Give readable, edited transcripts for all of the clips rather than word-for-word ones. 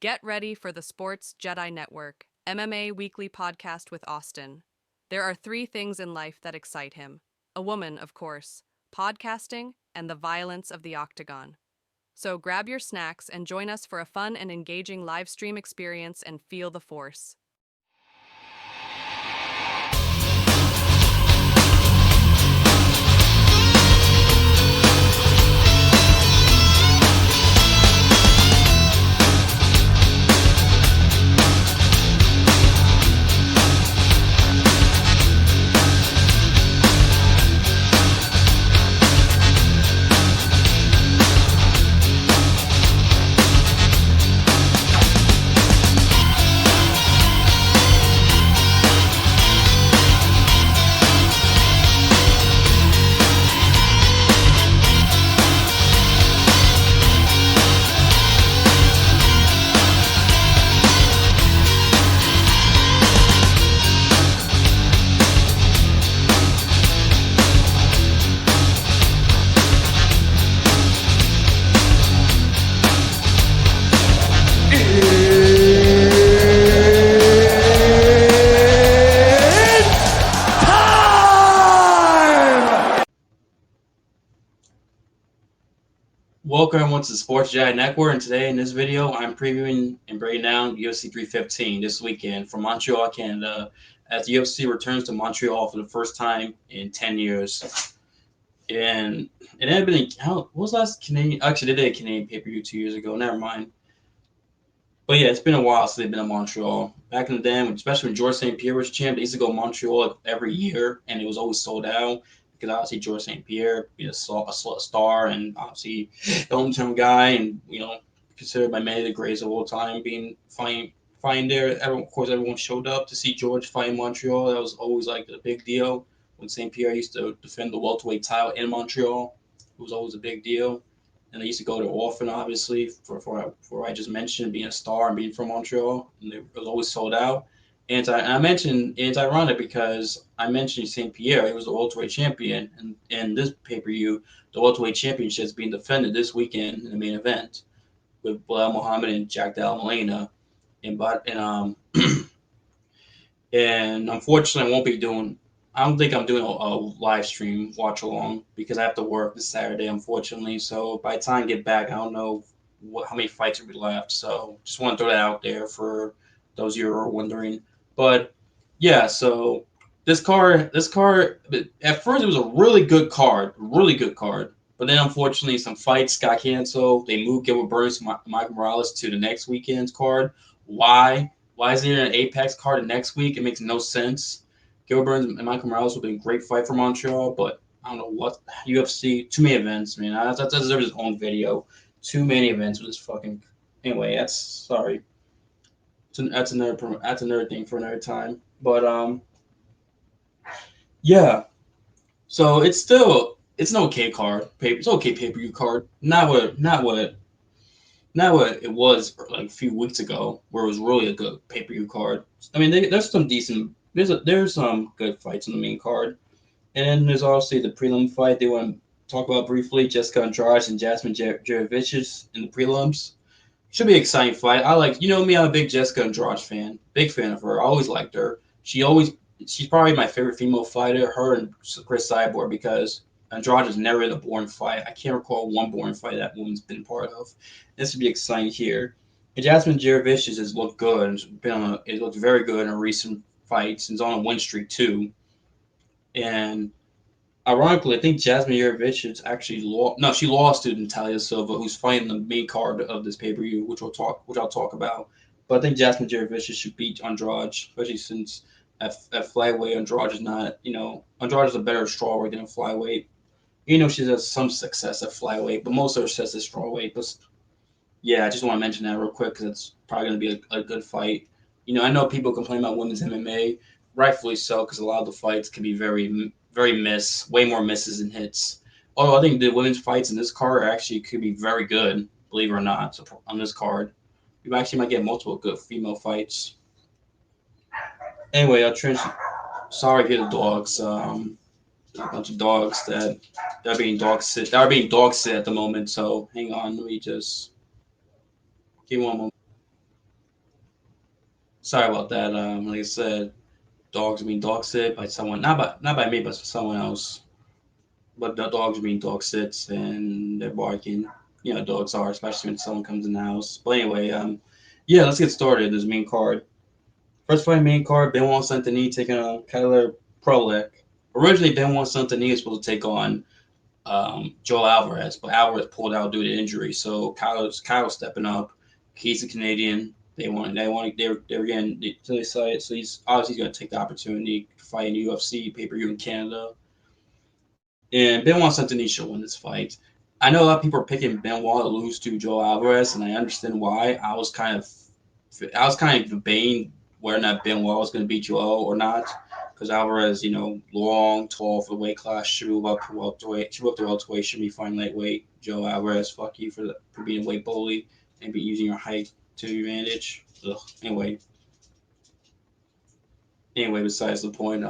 Get ready for the Sports Jedi Network, MMA weekly podcast with Austin. There are three things in life that excite him: a woman, of course, podcasting, and the violence of the octagon. So grab your snacks and join us for a fun and engaging live stream experience and feel the force. Welcome everyone to the Sports Jedi Network, and today in this video, I'm previewing and breaking down UFC 315 this weekend from Montreal, Canada, as the UFC returns to Montreal for the first time in 10 years. And it had been, what was the last Canadian? Actually, they did a Canadian pay-per-view 2 years ago. Never mind. But yeah, it's been a while since they've been in Montreal. Back in the day, especially when George St. Pierre was champ, they used to go to Montreal every year, and it was always sold out because obviously George St. Pierre being a star and obviously the hometown guy, and considered by many the greatest of all time, being fighting there. Everyone showed up to see George fight in Montreal. That was always like a big deal. When St. Pierre used to defend the welterweight title in Montreal, it was always a big deal. And I used to go there often, obviously, for I just mentioned being a star and being from Montreal, and it was always sold out. And I mentioned it's ironic because I mentioned St. Pierre, he was the welterweight champion, and in this pay per view, the welterweight championship is being defended this weekend in the main event with Belal Muhammad and Jack Della Maddalena. And unfortunately, I won't be doing. I don't think I'm doing a live stream watch along because I have to work this Saturday, unfortunately. So by the time I get back, I don't know how many fights will be left. So just want to throw that out there for those of you who are wondering. But yeah, so this card, at first it was a really good card. But then unfortunately, some fights got canceled. They moved Gilbert Burns and Michael Morales to the next weekend's card. Why? Why is there an Apex card next week? It makes no sense. Gilbert Burns and Michael Morales will be a great fight for Montreal, but I don't know what UFC. Too many events, man. That deserves its own video. Too many events with this fucking. Anyway, that's sorry. That's another thing for another time. But yeah. So it's an okay card. It's okay pay per view card. Not what it was like a few weeks ago, where it was really a good pay per view card. I mean, there's some decent. There's some good fights in the main card, and then there's obviously the prelim fight they want to talk about briefly. Jessica Andrade and Jasmine Jurevicius in the prelims. Should be an exciting fight. I like, me, I'm a big Jessica Andrade fan. Big fan of her. I always liked her. She's probably my favorite female fighter. Her and Chris Cyborg, because Andrade is never in a boring fight. I can't recall one boring fight that woman's been part of. This would be exciting here. And Jasmine Jurevicius has looked good. It looked very good in her recent fights. And is on a win streak too. And ironically, I think Jasmine Jurevicius actually lost. No, she lost to Natalia Silva, who's fighting the main card of this pay per view, which I'll talk about. But I think Jasmine Jurevicius should beat Andrade, especially since at flyweight Andrade is not. Andrade is a better strawweight than a flyweight. She has some success at flyweight, but most of her success is strawweight. But yeah, I just want to mention that real quick because it's probably going to be a good fight. I know people complain about women's MMA, rightfully so, because a lot of the fights can be very, very way more misses than hits. Although I think the women's fights in this card actually could be very good, believe it or not, on this card. You actually might get multiple good female fights. Anyway, sorry if you're the dogs. A bunch of dogs that are being dog sit. That are being dog sit at the moment. So hang on, let me just give one moment. Sorry about that. Like I said, dogs are being dog sit by someone, not by me, but someone else. But the dogs are being dog sits and they're barking. You know, dogs are, especially when someone comes in the house. But anyway, yeah, let's get started. This main card. First fight, main card. Benoit Saint-Denis taking on Kyler Prolek. Originally, Benoit Saint-Denis was supposed to take on Joel Alvarez, but Alvarez pulled out due to injury. So Kyle's stepping up. He's a Canadian. They're getting to the site. So he's obviously going to take the opportunity to fight in the UFC pay per view in Canada. And Benoit Saint-Denis should win this fight. I know a lot of people are picking Benoit to lose to Joel Alvarez, and I understand why. I was kind of debating whether or not Benoit was going to beat Joel or not, because Alvarez, long, tall for the weight class, should move up to welterweight. Should move up to welterweight. Should be fine lightweight. Joe Alvarez, fuck you for being a weight bully and be using your height to your advantage. Ugh. Anyway, besides the point.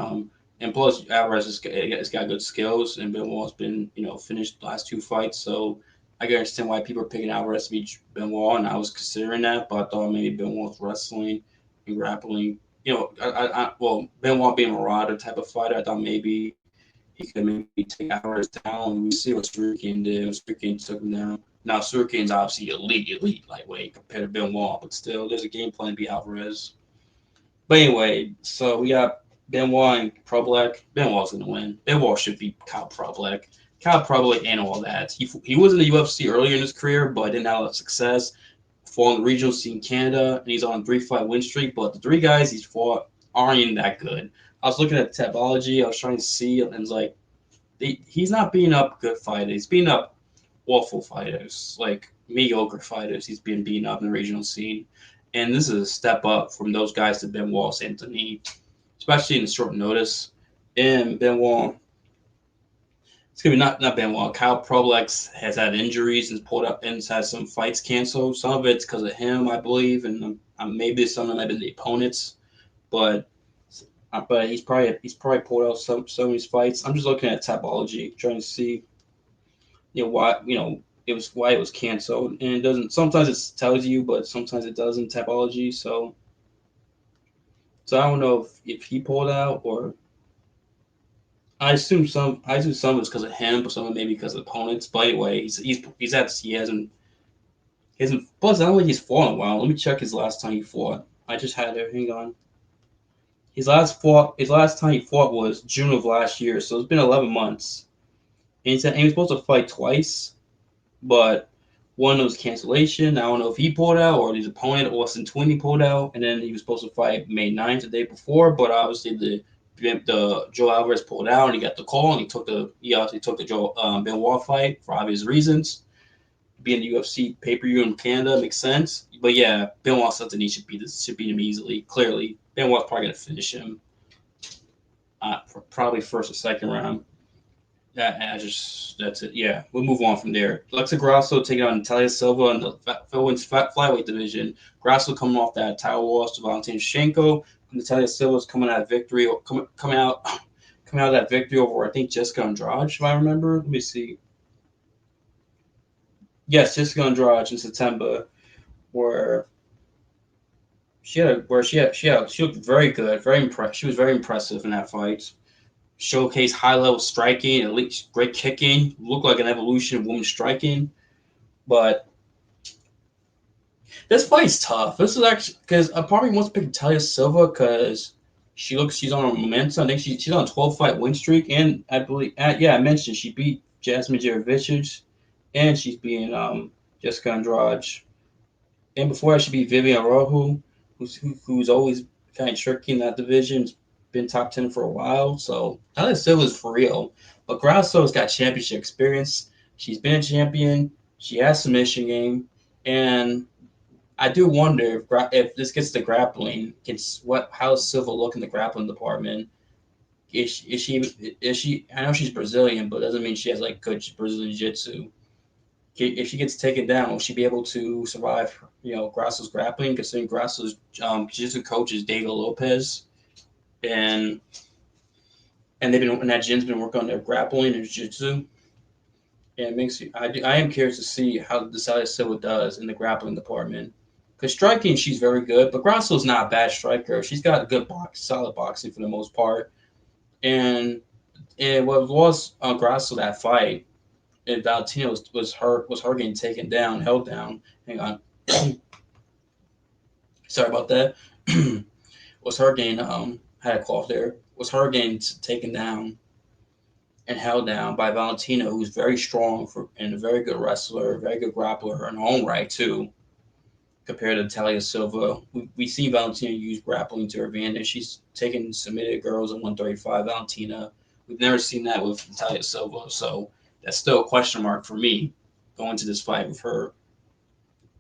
And plus Alvarez has got good skills, and Benoit's been finished the last two fights, so I can understand why people are picking Alvarez to beat Benoit, and I was considering that, but I thought maybe Benoit's wrestling and grappling. Well, Benoit being a Marauder type of fighter, I thought maybe he could maybe take Alvarez down. And we see what Surikin did. Surikin took him down. Now Surikin's obviously elite lightweight compared to Benoit, but still, there's a game plan to beat Alvarez. But anyway, so we got Benoit and Problek. Benoit's gonna win. Benoit should beat Kyle Problek. Kyle Problek and all that. He was in the UFC earlier in his career, but didn't have a lot of success. Fought in the regional scene in Canada, and he's on a 3-fight win streak. But the three guys he's fought aren't even that good. I was looking at Tapology. I was trying to see, and it's like he's not beating up good fighters. He's beating up awful fighters, like mediocre fighters. He's been beaten up in the regional scene. And this is a step up from those guys to Benoit Saint-Denis, especially in the short notice. And Benoit, it's gonna be not Benoit. Kyle Problex has had injuries and pulled up and has some fights canceled. Some of it's because of him, I believe, and maybe some of them have been the opponents. But he's probably pulled out some of these fights. I'm just looking at Tapology, trying to see why it was canceled, and it doesn't. Sometimes it tells you, but sometimes it doesn't. Tapology, so I don't know if he pulled out or I assume some of it's because of him, but some of it maybe because of opponents. But anyway, he hasn't plus I don't think he's fought in a while. Let me check his last time he fought. I just had it. Hang on. His last time he fought was June of last year, so it's been 11 months. And he was supposed to fight twice, but one was cancellation. I don't know if he pulled out or his opponent Austin Twinney pulled out, and then he was supposed to fight May 9th, the day before. But obviously the Joe Alvarez pulled out, and he got the call, and he obviously took the Joe Benoit fight for obvious reasons. Being the UFC pay per view in Canada makes sense, but yeah, Benoit something he should beat him easily. Clearly, Benoit's probably gonna finish him, probably first or second round. That's it. Yeah, we'll move on from there. Alexa Grasso taking on Natalia Silva in the women's flyweight division. Grasso coming off that title loss to Valentina Shevchenko. Natalia Silva's coming out of victory, coming out of that victory over I think Jessica Andrade, if I remember. Let me see. Yes, Jessica Andrade in September, where she looked very good, very impressed. She was very impressive in that fight. Showcase high level striking, elite great kicking, look like an evolution of women's striking. But this fight's tough. This is actually because I probably wants to pick Talia Silva because she's on a momentum. I think she's on a 12-fight win streak, and I believe I mentioned she beat Jasmine Jerevicic, and she's beating Jessica Andrade, and before that she beat Vivian Rojo, who's always kind of tricky in that division. Been top 10 for a while, so Talia Silva's for real. But Grasso's got championship experience. She's been a champion. She has submission game, and I do wonder if this gets to grappling, how does Silva look in the grappling department? Is she? I know she's Brazilian, but doesn't mean she has like good Brazilian jiu-jitsu. If she gets taken down, will she be able to survive? Grasso's grappling, considering Grasso's jiu-jitsu coach is Diego Lopez, and that gym's been working on their grappling and jiu-jitsu. And it makes you. I am curious to see how Desalia Silva does in the grappling department. Because striking, she's very good, but Grasso's not a bad striker. She's got good solid boxing for the most part. And what was Grasso that fight, and Valentina was her getting taken down, held down. Hang on, sorry about that. Was her getting had a cough there? Was her getting taken down and held down by Valentina, who's very strong and a very good wrestler, very good grappler in her own right too. Compared to Talia Silva, we see Valentina use grappling to her advantage. She's taken submitted girls at 135. Valentina, we've never seen that with Talia Silva, so that's still a question mark for me going to this fight with her.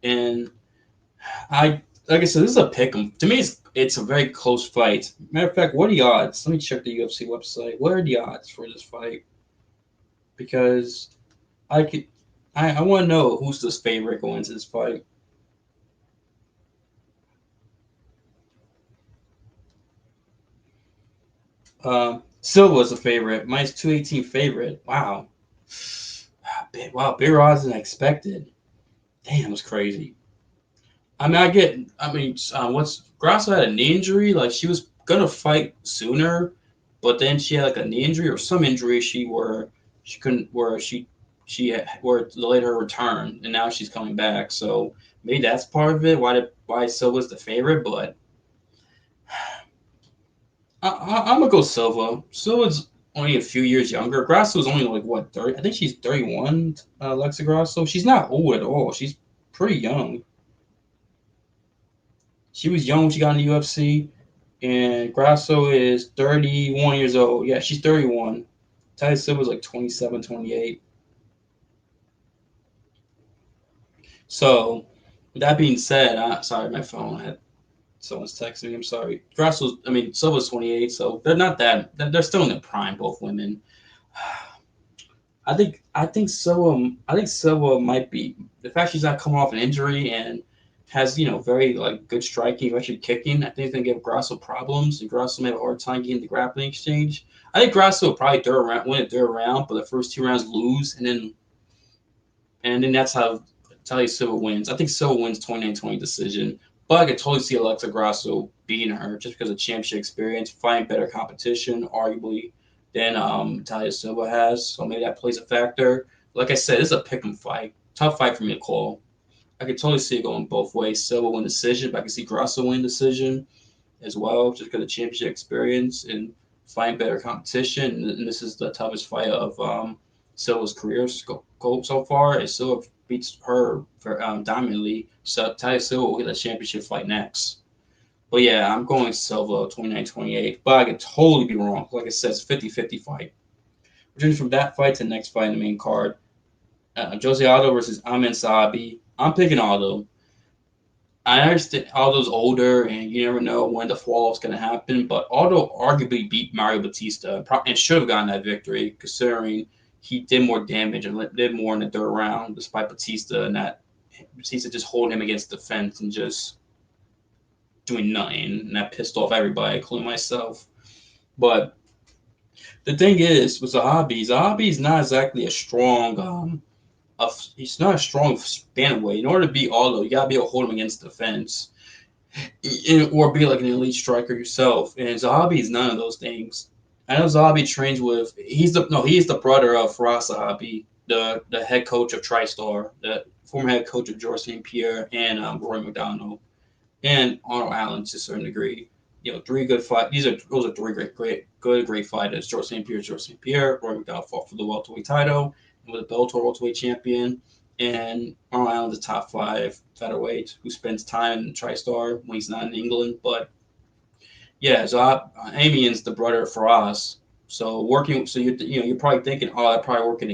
And I, like I said, this is a pick 'em. To me, it's a very close fight. Matter of fact, what are the odds? Let me check the UFC website. What are the odds for this fight? Because I could, I want to know who's this favorite going into this fight. Silva's a favorite. Mine's 218 favorite. Wow. Wow, bigger odds than I expected. Damn, it's crazy. What's Grasso had a knee injury? Like, she was gonna fight sooner, but then she had like a knee injury or some injury she couldn't, where it delayed her return, and now she's coming back. So maybe that's part of it. Why Silva's the favorite? But I'm gonna go Silva. Silva's only a few years younger. Grasso's only like what 30? I think she's 31. Alexa Grasso. She's not old at all. She's pretty young. She was young when she got in the UFC, and Grasso is 31 years old. Yeah, she's 31. Talia Silva's like 27, 28. So, with that being said, sorry, my phone had someone's texting me. I'm sorry. Silva's 28, so they're not that. They're still in their prime, both women. I think Silva might be the fact she's not coming off an injury and has very like good striking, actually kicking. I think it's gonna give Grasso problems, and Grasso may have a hard time getting the grappling exchange. I think Grasso will probably win a third round, but the first two rounds lose, and then that's how Talia Silva wins. I think Silva wins 29-20 decision, but I could totally see Alexa Grasso beating her just because of championship experience, fighting better competition, arguably than Talia Silva has. So maybe that plays a factor. Like I said, this is a pick 'em fight. Tough fight for me to call. I could totally see it going both ways. Silva win decision, but I can see Grasso win decision as well, just because of championship experience and fighting better competition. And this is the toughest fight of Silva's career so far. And Silva beats her dominantly. So Talia Silva will get a championship fight next. But yeah, I'm going Silva 29-28. But I could totally be wrong. Like I said, it's a 50-50 fight. Returning from that fight to the next fight in the main card. Jose Aldo versus Amin Sabi. I'm picking Aldo. I understand Aldo's older, and you never know when the fall is going to happen. But Aldo arguably beat Mario Batista and should have gotten that victory, considering he did more damage and did more in the third round, despite Batista and that Batista just holding him against the fence and just doing nothing, and that pissed off everybody, including myself. But the thing is, with Zahabi is not exactly a strong he's not a strong bantamweight. In order to beat Aldo, you gotta be able to hold him against the fence, or be like an elite striker yourself. And Zahabi is none of those things. I know Zahabi trains with. He's the brother of Faraz Zahabi, the head coach of TriStar, the former head coach of George St. Pierre and Roy McDonald, and Arnold Allen to a certain degree. Three good fight. Those are three great fighters. George St. Pierre. Roy McDonald fought for the welterweight title and was a Bellator welterweight champion. And Arnold Allen's a top 5 featherweight who spends time in TriStar when he's not in England. But yeah, so Amien's the brother of Faraz. So you're probably thinking, oh, they're probably working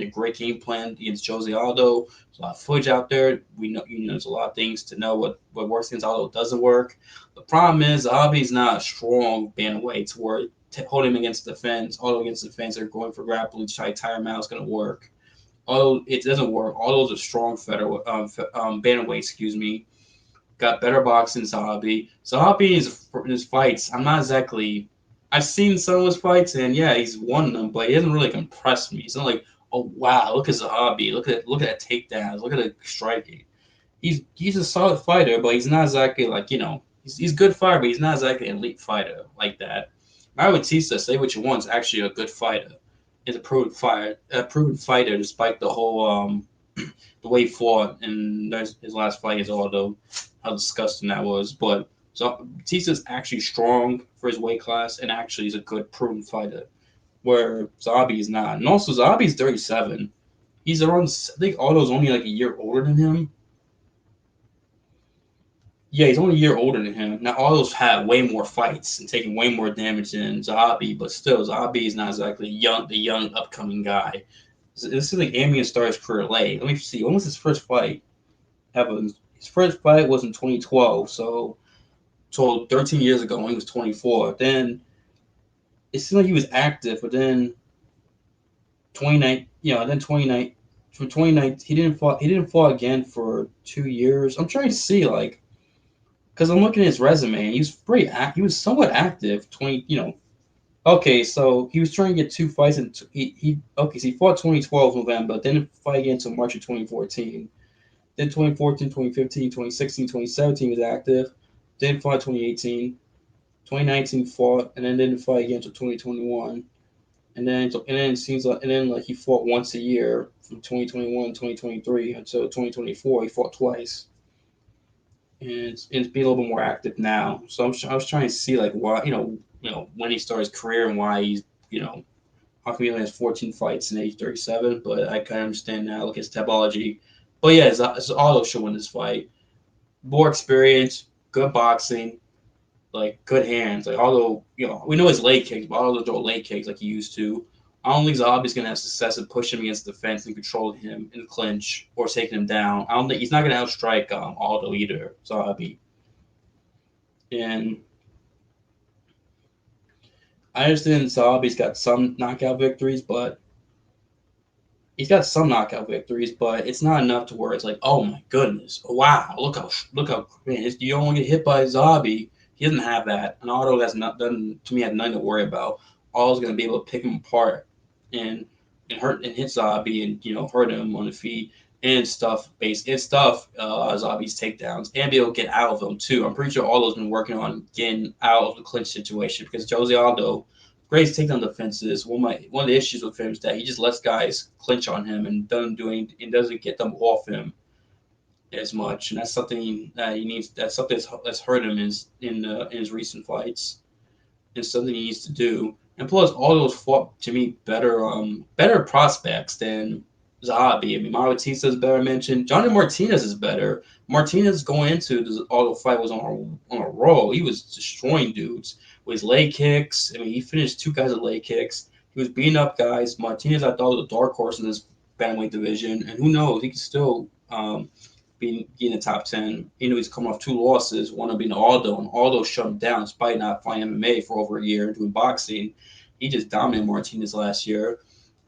a great game plan against Jose Aldo. There's a lot of footage out there. We know, there's a lot of things to know what works against Aldo, doesn't work. The problem is Abi's not a strong bantamweight to where holding him against the fence, Aldo against the fence, they're going for grappling to try to tire him out is going to work. Although it doesn't work. All those are strong bantamweights, excuse me. Got better boxing than Zahabi. Zahabi is his fights. I'm not exactly. I've seen some of his fights, and yeah, he's won them, but he doesn't really impress me. It's not like, oh wow, look at Zahabi, look at that takedowns, look at the striking. he's a solid fighter, but he's not exactly like he's a good fighter, but he's not exactly an elite fighter like that. Mario Batista, say what you want, is actually a good fighter. He's a proven fighter, despite the whole the way he fought in his last fight is although how disgusting that was. But so Batista's actually strong for his weight class, and actually is a good proven fighter. Where Zabi is not, and also Zabi's 37. He's around. I think Aldo's only like a year older than him. Yeah, he's only a year older than him. Now, Aldo's had way more fights and taken way more damage than Zahabi, but still, Zahabi is not exactly the young upcoming guy. This is like Amian started his career late. Let me see. When was his first fight? His first fight was in 2012, so 13 years ago when he was 24. Then it seemed like he was active, but then 29, then 29 from 29, he didn't fall again for 2 years. I'm trying to see like because I'm looking at his resume and he was somewhat active. 20, Okay, so he was trying to get two fights and so he fought 2012 November, didn't fight again until March of 2014. Then 2014, 2015, 2016, 2017 was active. Didn't fight 2018. 2019 fought and then didn't fight again until 2021. And then it seems like he fought once a year from 2021 2023 until 2024 he fought twice. And it's being a little bit more active now. So I was trying to see like why when he started his career and why he's how come he only has 14 fights in age 37. But I kind of understand now. Look at his typology. But yeah, it's Auto should win this fight. More experience, good boxing, like good hands. Like although we know his leg kicks, but Auto throw leg kicks like he used to. I don't think Zabi's gonna have success in pushing him against the fence and controlling him in the clinch or taking him down. I don't think he's not gonna outstrike Aldo either. Zabi. And I understand Zabi's got some knockout victories, but it's not enough to where it's like, oh my goodness, wow, look how man, you don't want to get hit by Zabi. He doesn't have that. An Auto has not done to me had nothing to worry about. All's gonna be able to pick him apart and hit Zabi and hurt him on the feet and stuff Zabi's takedowns and be able to get out of them too. I'm pretty sure Aldo's been working on getting out of the clinch situation because Jose Aldo Gray's takedown defenses. One of the issues with him is that he just lets guys clinch on him and doesn't get them off him as much, and that's something that he needs. That's something that's hurt him in his recent fights. It's something he needs to do. And plus, all those fought to me better prospects than Zahabi. I mean, Mario Batista is better mentioned. Johnny Martinez is better. Martinez going into the Auto fight was on a roll. He was destroying dudes with his leg kicks. I mean, he finished two guys with leg kicks. He was beating up guys. Martinez, I thought, was a dark horse in this bantamweight division, and who knows, he could still be in the top 10. He's coming off two losses, one of being Aldo, and Aldo shut him down despite not fighting MMA for over a year and doing boxing. He just dominated Martinez last year.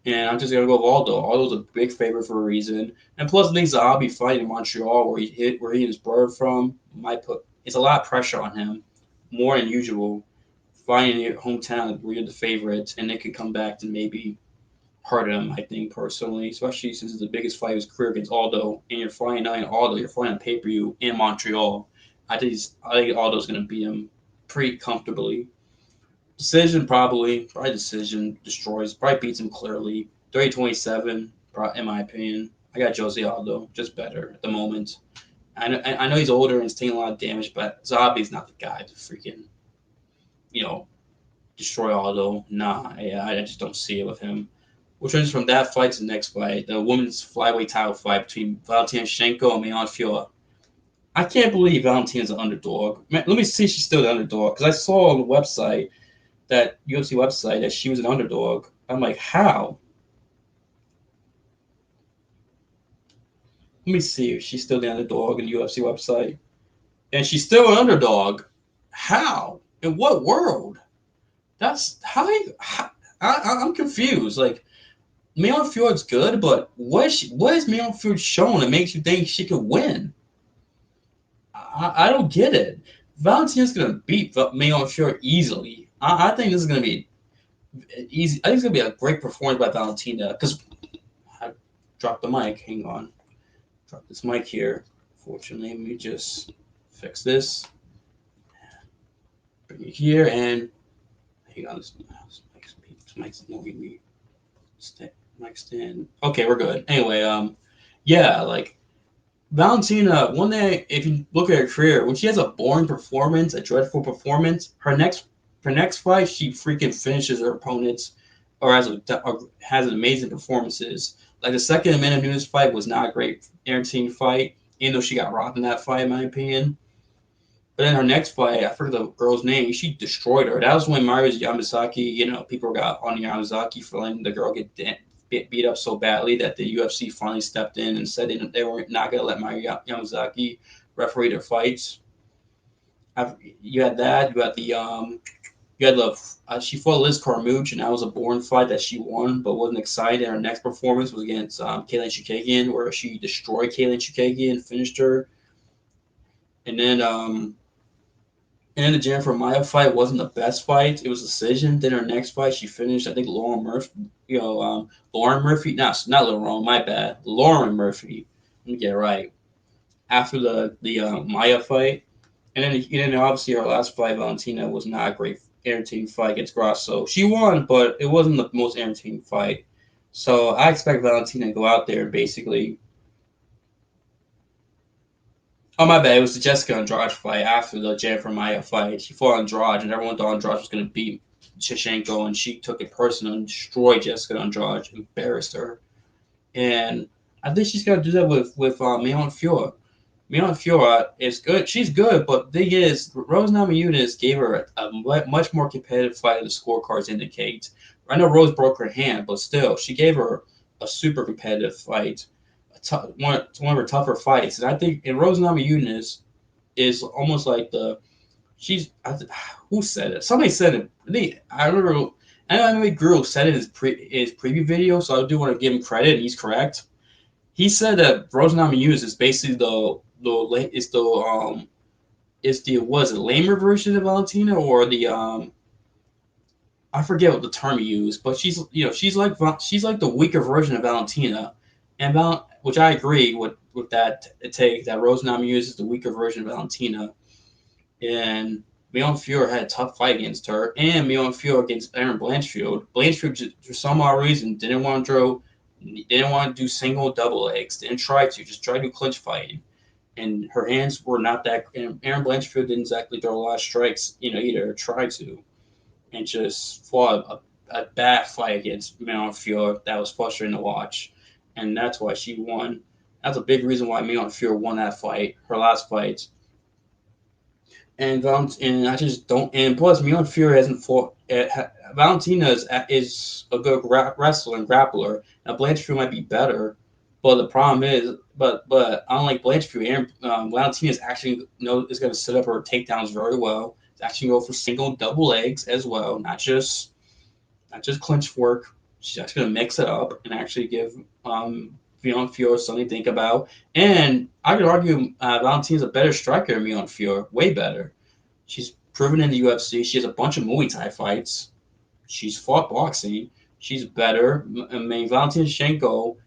And I'm just gonna go with Aldo. Aldo's a big favorite for a reason. And plus, I think Zahabi fighting in Montreal, where he was bird from, might put it's a lot of pressure on him, more than usual. Fighting in your hometown where you're the favorite, and it could come back to maybe hurt him. I think personally, especially since it's the biggest fight of his career against Aldo, and you're fighting not in Aldo, you're fighting on pay per view in Montreal. I think Aldo's gonna beat him pretty comfortably. Decision probably decision destroys. Probably beats him clearly. 30-27, in my opinion. I got Jose Aldo, just better at the moment. I know he's older and he's taking a lot of damage, but Zabi's not the guy to freaking, you know, destroy Aldo. Nah, I just don't see it with him. Which runs from that fight to the next fight, the women's flyweight title fight between Valentina Shevchenko and Manon Fiorot. I can't believe Valentina's an underdog. Man, let me see if she's still the underdog because I saw on the website that UFC website that she was an underdog. I'm like, how? Let me see if she's still the underdog in the UFC website. And she's still an underdog. How? In what world? That's how I'm confused. Like, Mayon Fiorot's good, but what is Mayon Fiorot shown that makes you think she could win? I don't get it. Valentina's gonna beat Mayon Fiorot easily. I think this is gonna be easy. I think it's gonna be a great performance by Valentina because I dropped the mic. Hang on, drop this mic here Unfortunately, let me just fix this. Bring it here and hang on. This mic's annoying me. Mic stand. Okay, we're good. Anyway, yeah, like Valentina. One day, if you look at her career, when she has a boring performance, a dreadful performance, her next fight, she freaking finishes her opponents, or has amazing performances. Like the second Amanda Nunes fight was not a great, entertaining fight, even though she got rocked in that fight, in my opinion. But then her next fight, I forget the girl's name. She destroyed her. That was when Mario Yamazaki, people got on Yamazaki for letting the girl get beat up so badly that the UFC finally stepped in and said they were not going to let Mario Yamazaki referee their fights. You had that. She fought Liz Carmouche, and that was a boring fight that she won, but wasn't excited. And her next performance was against Kaylin Chookagian, where she destroyed Kaylin Chookagian, finished her. And then the Jennifer Maia fight wasn't the best fight. It was a decision. Then her next fight, she finished, I think, Lauren Murphy. Lauren Murphy. No, not Lauren. My bad. Lauren Murphy. Let me get it right. After the Maia fight, and then obviously her last fight, Valentina, was not a great, entertaining fight against Grasso. She won, but it wasn't the most entertaining fight. So I expect Valentina to go out there and basically. Oh, my bad. It was the Jessica Andrade fight after the Jennifer Maia fight. She fought Andrade, and everyone thought Andrade was going to beat Shevchenko, and she took it personal and destroyed Jessica Andrade, embarrassed her. And I think she's got to do that with Manon Fiorot. Manon Fiorot is good. She's good, but the thing is, Rose Namajunas gave her a much more competitive fight than the scorecards indicate. I know Rose broke her hand, but still, she gave her a super competitive fight, one of her tougher fights. And I think in Rose Namajunas is almost like who said it? Somebody said it. I remember. I know Guru said it in his preview video, so I do want to give him credit, and he's correct. He said that Rose Namajunas is basically the was it lamer version of Valentina, or the I forget what the term he used, but she's like the weaker version of Valentina, and which I agree with that take that Rose Namajunas is the weaker version of Valentina, and Manon Fiorot had a tough fight against her, and Manon Fiorot against Erin Blanchfield. Blanchfield, for some odd reason, didn't want to do single double legs, didn't try to, just try to do clinch fighting. And her hands were not that. And Erin Blanchfield didn't exactly throw a lot of strikes, either, try to, and just fought a bad fight against Manon Fiorot that was frustrating to watch, and that's why she won. That's a big reason why Manon Fiorot won that fight, her last fight. And I just don't. And plus, Manon Fiorot hasn't fought. Valentina is a good wrestler and grappler. Now Blanchfield might be better, but the problem is, but unlike Blanchfield, Valentina is going to set up her takedowns very well. It's actually go for single, double legs as well, not just clinch work. She's actually going to mix it up and actually give Manon Fiorot something to think about. And I could argue Valentina's a better striker than Manon Fiorot, way better. She's proven in the UFC. She has a bunch of Muay Thai fights. She's fought boxing. She's better. I mean, Valentina Shevchenko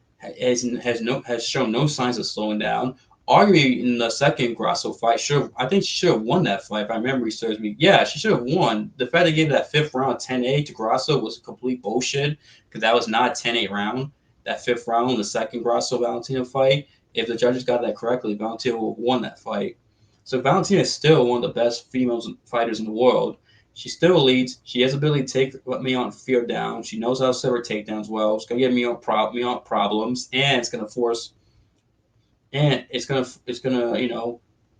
has shown no signs of slowing down. Arguably, in the second Grasso fight, I think she should have won that fight, if my memory serves me. Yeah, she should have won. The fact they gave that fifth round 10-8 to Grasso was complete bullshit, because that was not a 10-8 round. That fifth round in the second Grasso-Valentina fight, if the judges got that correctly, Valentina would have won that fight. So Valentina is still one of the best female fighters in the world. She still leads. She has the ability to take Manon Fiorot down. She knows how to set her takedowns well. It's going to give Manon problems, and it's going to force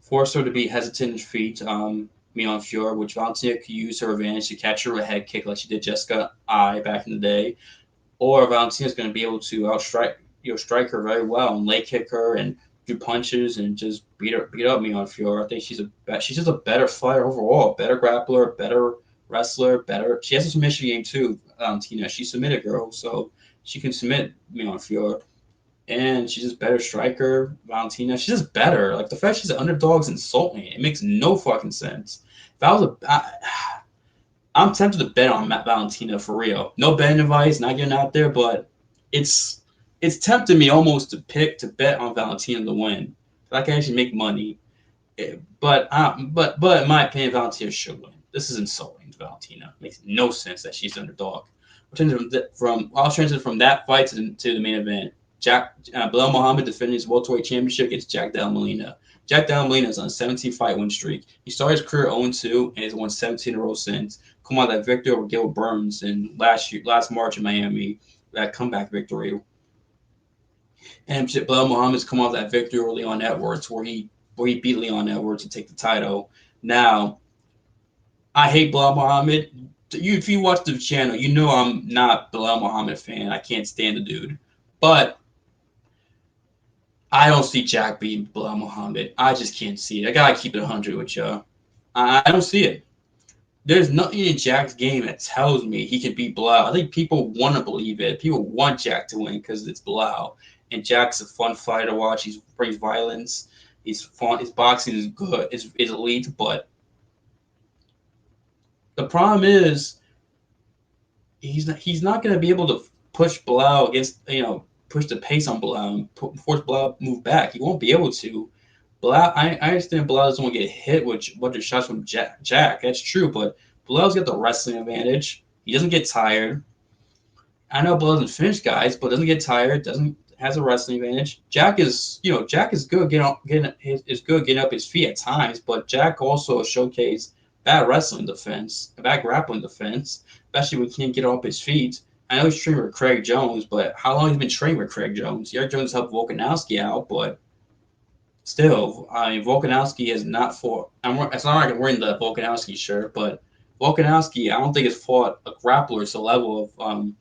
force her to be hesitant in feet. Manon Fiorot, which Valentina could use her advantage to catch her with a head kick like she did Jessica I back in the day, or Valentina's going to be able to strike her very well and leg kick her and do punches and just beat up Manon Fiorot. I think she's just a better fighter overall, better grappler, better wrestler, better. She has a submission game too, Valentina. She's submitted girl, so she can submit Manon Fiorot. And she's just better striker, Valentina. She's just better. Like the fact she's an underdog is insulting. It makes no fucking sense. If I was I'm tempted to bet on Valentina for real. No betting advice, not getting out there, but it's tempting me almost to bet on Valentina to win. I can actually make money. But in my opinion, Valentina should win. This is insulting to Valentina. It makes no sense that she's the underdog. I'll transition from that fight to the main event. Belal Muhammad defending his welterweight championship against Jack Della Molina. Jack Della Molina is on a 17 fight win streak. He started his career 0-2 and has won 17 in a row since. Come on, that victory over Gil Burns in last March in Miami, that comeback victory. And Belal Muhammad's come off that victory over Leon Edwards, where he beat Leon Edwards to take the title. Now, I hate Belal Muhammad. If you watch the channel, you know I'm not Belal Muhammad fan. I can't stand the dude. But I don't see Jack beating Belal Muhammad. I just can't see it. I gotta keep it 100 with you. I don't see it. There's nothing in Jack's game that tells me he can beat Belal. I think people want to believe it. People want Jack to win because it's Belal. And Jack's a fun fighter to watch. He brings violence. He's fun. His boxing is good. Is elite. But the problem is he's not going to be able to push Belal against push the pace on Belal and force Belal to move back. He won't be able to. Belal, I understand Belal doesn't want to get hit with a bunch of shots from Jack. That's true, but Belal's got the wrestling advantage. He doesn't get tired. I know Belal doesn't finish guys, but doesn't get tired. Doesn't has a wrestling advantage. Jack is good getting up his feet at times, but Jack also showcased bad wrestling defense, bad grappling defense, especially when he can't get up his feet. I know he's training with Craig Jones, but how long has he been training with Craig Jones? Craig Jones helped Volkanovski out, but still, I mean, Volkanovski has not fought. It's not like I'm wearing the Volkanovski shirt, but Volkanovski, I don't think has fought a grappler to the level of.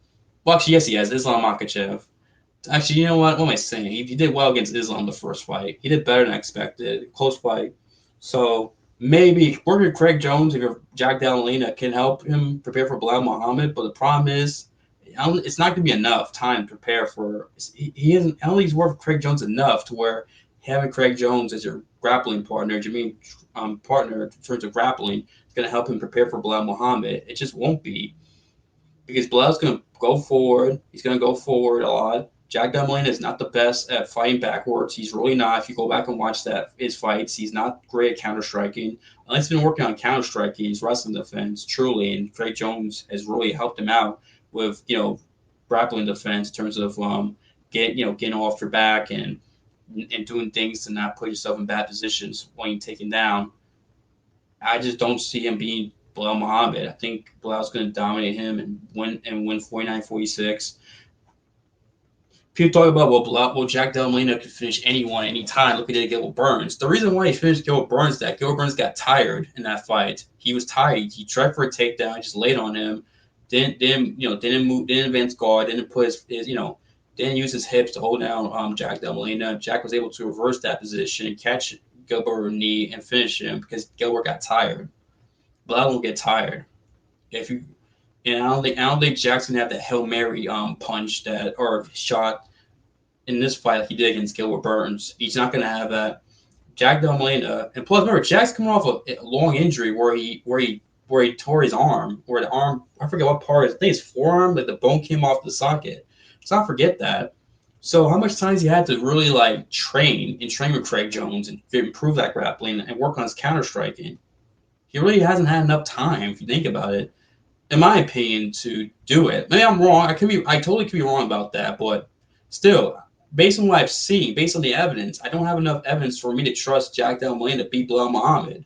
Well, actually, yes, he has. Islam Makhachev. Actually, you know what? What am I saying? He did well against Islam the first fight. He did better than expected. Close fight. So maybe working with Craig Jones, if you're Jack Della Molina, can help him prepare for Belal Muhammad. But the problem is, it's not going to be enough time to prepare for. He isn't. I don't think he's worked with Craig Jones enough to where having Craig Jones as your grappling partner, partner in terms of grappling, is going to help him prepare for Belal Muhammad. It just won't be because Belal's going to go forward. He's going to go forward a lot. Jack Della Molina is not the best at fighting backwards. He's really not. If you go back and watch his fights, he's not great at counter striking. Unless he's been working on counter striking, he's wrestling defense truly, and Craig Jones has really helped him out with grappling defense in terms of getting off your back and doing things to not put yourself in bad positions when you're taken down. I just don't see him being Belal Muhammad. I think Belal's going to dominate him and win 49-46. People talk about Jack Della Molina could finish anyone anytime. Look at it, Gilbert Burns. The reason why he finished Gilbert Burns is that Gilbert Burns got tired in that fight. He was tired. He tried for a takedown, just laid on him. Didn't move, didn't advance guard, didn't put didn't use his hips to hold down Jack Della Molina. Jack was able to reverse that position, catch Gilbert with a knee, and finish him because Gilbert got tired. Belal won't get tired. If you and I don't think Jackson had that Hail Mary punch or shot in this fight like he did against Gilbert Burns. He's not going to have that. Jack Della Molina, and plus remember, Jack's coming off a long injury where he tore his arm, where the arm, I forget what part, I think his forearm, like the bone came off the socket. Let's not forget that. So how much time has he had to really train with Craig Jones and improve that grappling and work on his counter striking? He really hasn't had enough time, if you think about it, in my opinion, to do it. Maybe I'm wrong. I totally could be wrong about that, but still, based on what I've seen, based on the evidence, I don't have enough evidence for me to trust Jack Della Molina to beat Belal Muhammad.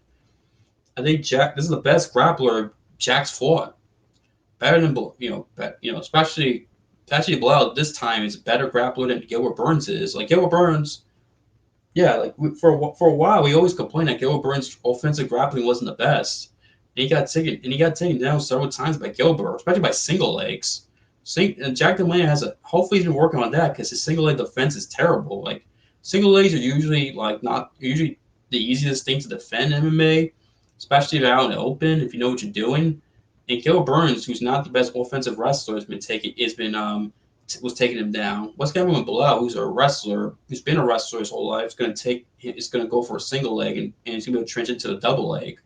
I think this is the best grappler Jack's fought. Better than especially Belal this time is a better grappler than Gilbert Burns is. Like Gilbert Burns, yeah, for a while we always complained that Gilbert Burns' offensive grappling wasn't the best. And he got taken down several times by Gilbert, especially by single legs. And Jack Della Molina hopefully he's been working on that because his single leg defense is terrible. Like single legs are usually not usually the easiest thing to defend in MMA, especially if you're out in the open if you know what you're doing. And Gilbert Burns, who's not the best offensive wrestler, was taking him down. What's going on with Belal, who's a wrestler, who's been a wrestler his whole life, is going to go for a single leg and he's going to transition to a double leg.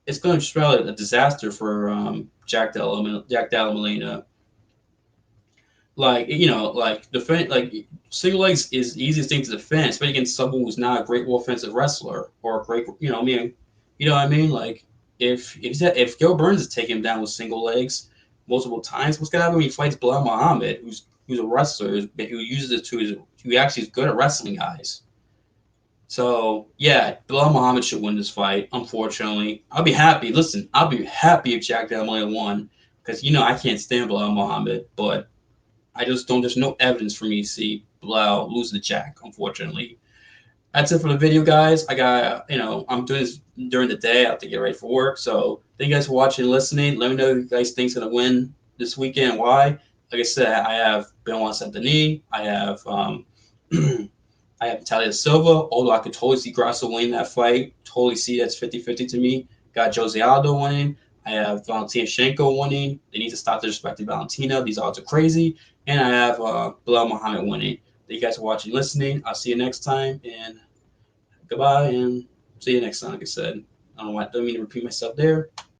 It's going to spell a disaster for Jack Della Molina. like like defend like single legs is the easiest thing to defend, especially against someone who's not a great offensive wrestler or a great I mean what I mean like if Gil Burns is taking him down with single legs multiple times, what's gonna happen when he fights Bilal Muhammad, who's a wrestler who uses it to his who actually is good at wrestling guys. So yeah, Bilal Muhammad should win this fight. Unfortunately, I'll be happy. Listen, I'll be happy if Jack Della won because I can't stand Bilal Muhammad, but I just don't. There's no evidence for me to see Belal lose the Jack. Unfortunately, that's it for the video, guys. I got I'm doing this during the day. I have to get ready for work. So thank you guys for watching and listening. Let me know who you guys think's gonna win this weekend and why. Like I said, I have Benoit Saint-Denis. I have I have Natalia Silva, although I could totally see Grasso winning that fight. Totally see that's 50-50 to me. Got Jose Aldo winning. I have Valentina Shevchenko winning. They need to stop disrespecting Valentina. These odds are crazy. And I have Belal Muhammad winning. Thank you guys for watching and listening. I'll see you next time. And goodbye and see you next time. Like I said, I don't mean to repeat myself there.